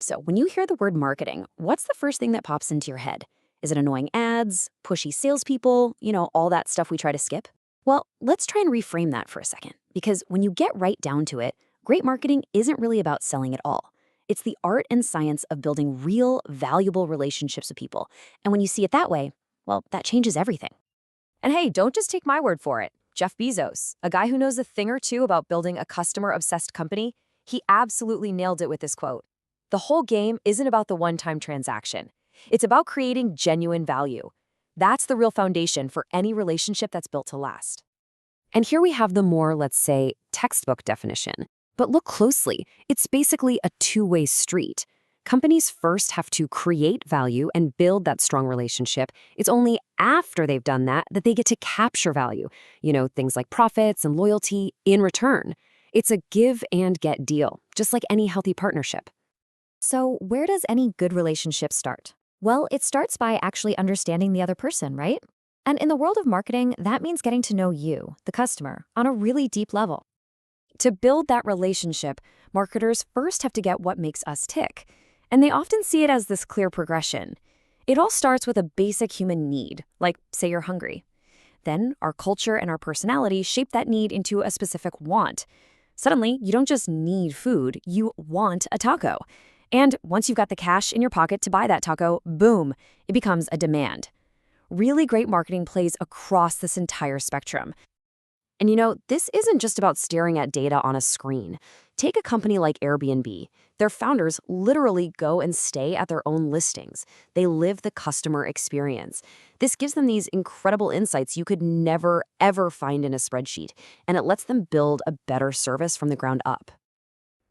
So, when you hear the word marketing, what's the first thing that pops into your head? Is it annoying ads, pushy salespeople, all that stuff we try to skip? Well, let's try and reframe that for a second, because when you get right down to it, great marketing isn't really about selling at all. It's the art and science of building real, valuable relationships with people. And when you see it that way, well, that changes everything. And hey, don't just take my word for it. Jeff Bezos, a guy who knows a thing or two about building a customer-obsessed company, he absolutely nailed it with this quote. The whole game isn't about the one-time transaction. It's about creating genuine value. That's the real foundation for any relationship that's built to last. And here we have the more, let's say, textbook definition. But look closely. It's basically a two-way street. Companies first have to create value and build that strong relationship. It's only after they've done that that they get to capture value, things like profits and loyalty in return. It's a give and get deal, just like any healthy partnership. So, where does any good relationship start? Well, it starts by actually understanding the other person, right? And in the world of marketing, that means getting to know you, the customer, on a really deep level. To build that relationship, marketers first have to get what makes us tick. And they often see it as this clear progression. It all starts with a basic human need, like, say, you're hungry. Then our culture and our personality shape that need into a specific want. Suddenly, you don't just need food, you want a taco. And once you've got the cash in your pocket to buy that taco, boom, it becomes a demand. Really great marketing plays across this entire spectrum. And this isn't just about staring at data on a screen. Take a company like Airbnb. Their founders literally go and stay at their own listings. They live the customer experience. This gives them these incredible insights you could never, ever find in a spreadsheet, and it lets them build a better service from the ground up.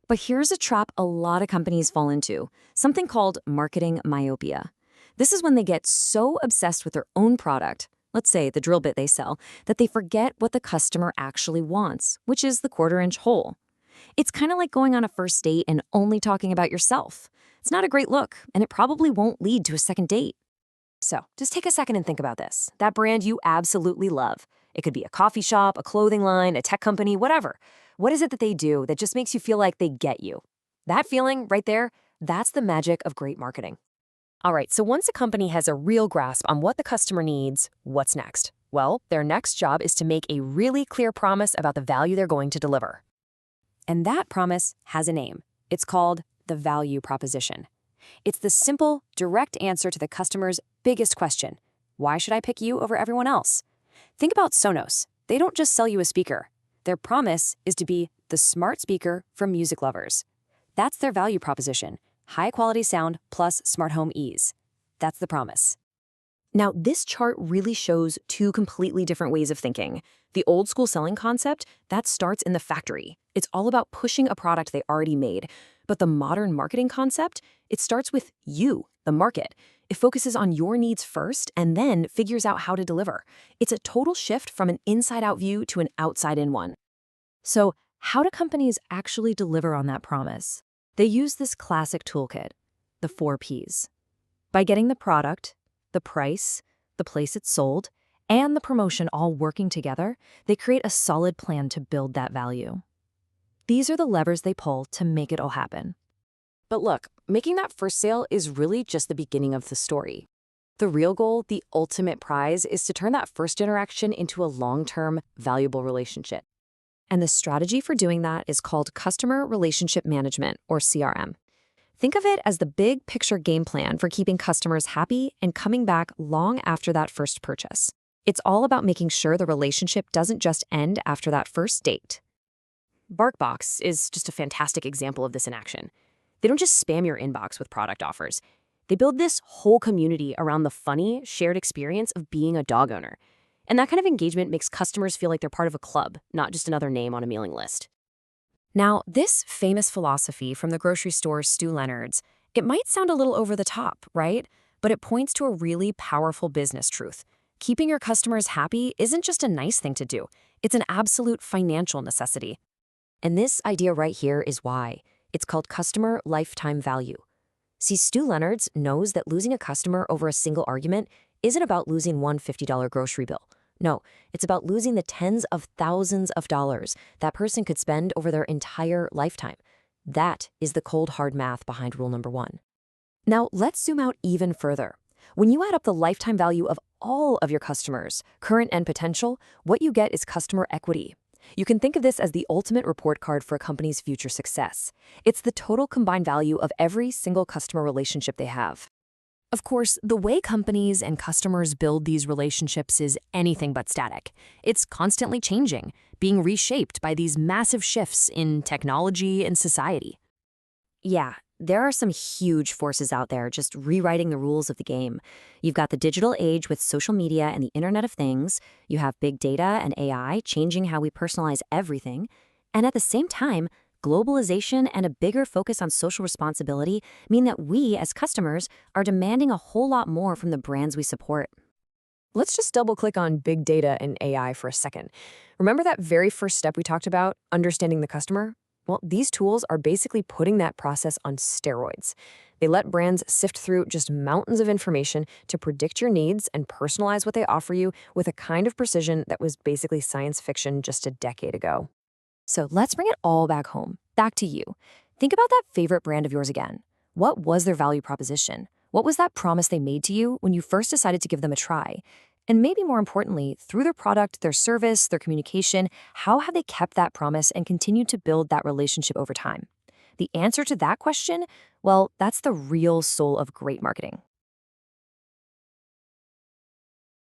But here's a trap a lot of companies fall into, something called marketing myopia. This is when they get so obsessed with their own product, let's say the drill bit they sell, that they forget what the customer actually wants, which is the quarter-inch hole. It's kind of like going on a first date and only talking about yourself. It's not a great look, and it probably won't lead to a second date. So just take a second and think about this. That brand you absolutely love. It could be a coffee shop, a clothing line, a tech company, whatever. What is it that they do that just makes you feel like they get you? That feeling right there, that's the magic of great marketing. All right, so once a company has a real grasp on what the customer needs, what's next? Well, their next job is to make a really clear promise about the value they're going to deliver. And that promise has a name. It's called the value proposition. It's the simple, direct answer to the customer's biggest question. Why should I pick you over everyone else? Think about Sonos. They don't just sell you a speaker. Their promise is to be the smart speaker for music lovers. That's their value proposition. High-quality sound plus smart home ease. That's the promise. Now, this chart really shows two completely different ways of thinking. The old-school selling concept, that starts in the factory. It's all about pushing a product they already made. But the modern marketing concept, it starts with you, the market. It focuses on your needs first and then figures out how to deliver. It's a total shift from an inside-out view to an outside-in one. So, how do companies actually deliver on that promise? They use this classic toolkit, the 4 Ps. By getting the product, the price, the place it's sold, and the promotion all working together, they create a solid plan to build that value. These are the levers they pull to make it all happen. But look, making that first sale is really just the beginning of the story. The real goal, the ultimate prize, is to turn that first interaction into a long-term, valuable relationship. And the strategy for doing that is called Customer Relationship Management, or CRM. Think of it as the big picture game plan for keeping customers happy and coming back long after that first purchase. It's all about making sure the relationship doesn't just end after that first date. BarkBox is just a fantastic example of this in action. They don't just spam your inbox with product offers. They build this whole community around the funny, shared experience of being a dog owner. And that kind of engagement makes customers feel like they're part of a club, not just another name on a mailing list. Now, this famous philosophy from the grocery store's Stu Leonard's, it might sound a little over the top, right? But it points to a really powerful business truth. Keeping your customers happy isn't just a nice thing to do. It's an absolute financial necessity. And this idea right here is why. It's called customer lifetime value. See, Stu Leonard's knows that losing a customer over a single argument isn't about losing one $50 grocery bill. No, it's about losing the tens of thousands of dollars that person could spend over their entire lifetime. That is the cold hard math behind rule number 1. Now, let's zoom out even further. When you add up the lifetime value of all of your customers, current and potential, what you get is customer equity. You can think of this as the ultimate report card for a company's future success. It's the total combined value of every single customer relationship they have. Of course, the way companies and customers build these relationships is anything but static. It's constantly changing, being reshaped by these massive shifts in technology and society. Yeah, there are some huge forces out there just rewriting the rules of the game. You've got the digital age with social media and the Internet of Things. You have big data and AI changing how we personalize everything. And at the same time, globalization and a bigger focus on social responsibility mean that we, as customers, are demanding a whole lot more from the brands we support. Let's just double-click on big data and AI for a second. Remember that very first step we talked about, understanding the customer? Well, these tools are basically putting that process on steroids. They let brands sift through just mountains of information to predict your needs and personalize what they offer you with a kind of precision that was basically science fiction just a decade ago. So let's bring it all back home, back to you. Think about that favorite brand of yours again. What was their value proposition? What was that promise they made to you when you first decided to give them a try? And maybe more importantly, through their product, their service, their communication, how have they kept that promise and continued to build that relationship over time? The answer to that question, well, that's the real soul of great marketing.